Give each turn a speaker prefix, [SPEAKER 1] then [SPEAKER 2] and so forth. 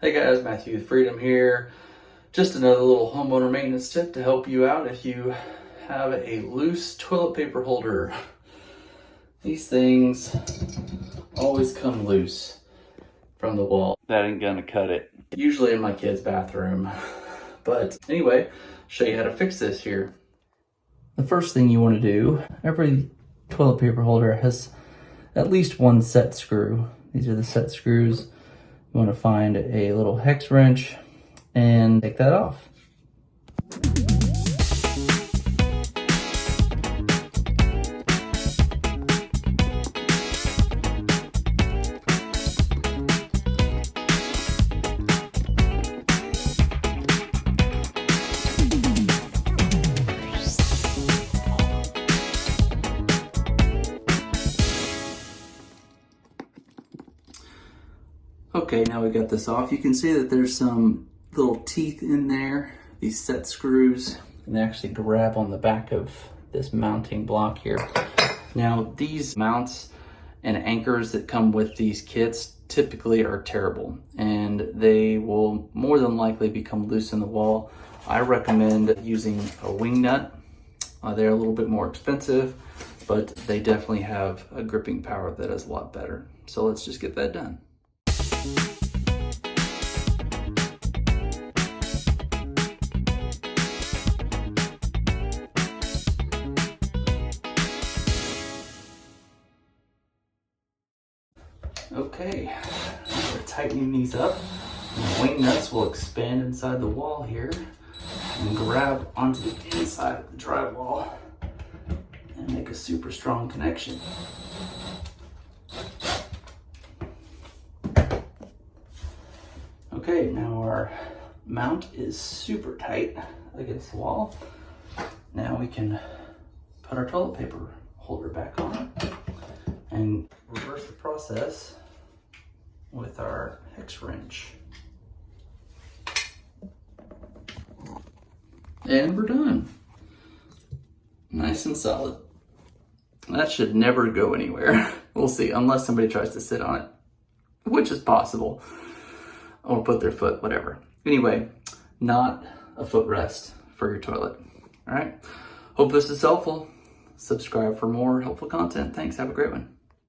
[SPEAKER 1] Hey guys, Matthew with Freedom here. Just another little homeowner maintenance tip to help you out if you have a loose toilet paper holder. These things always come loose from the wall. That ain't gonna cut it. Usually in my kid's bathroom. But anyway, show you how to fix this here. The first thing you want to do, every toilet paper holder has at least one set screw. These are the set screws. You want to find a little hex wrench and take that off. Okay, now we got this off. You can see that there's some little teeth in there, these set screws, and they actually grab on the back of this mounting block here. Now, these mounts and anchors that come with these kits typically are terrible, and they will more than likely become loose in the wall. I recommend using a wing nut. They're a little bit more expensive, but they definitely have a gripping power that is a lot better. So let's just get that done. Okay, we're tightening these up. The wing nuts will expand inside the wall here and grab onto the inside of the drywall and make a super strong connection. Okay, now our mount is super tight against the wall. Now we can put our toilet paper holder back on and reverse the process with our hex wrench. And we're done. Nice and solid. That should never go anywhere. We'll see, unless somebody tries to sit on it, which is possible. Or put their foot, whatever. Anyway, not a footrest for your toilet. All right, hope this is helpful. Subscribe for more helpful content. Thanks, have a great one.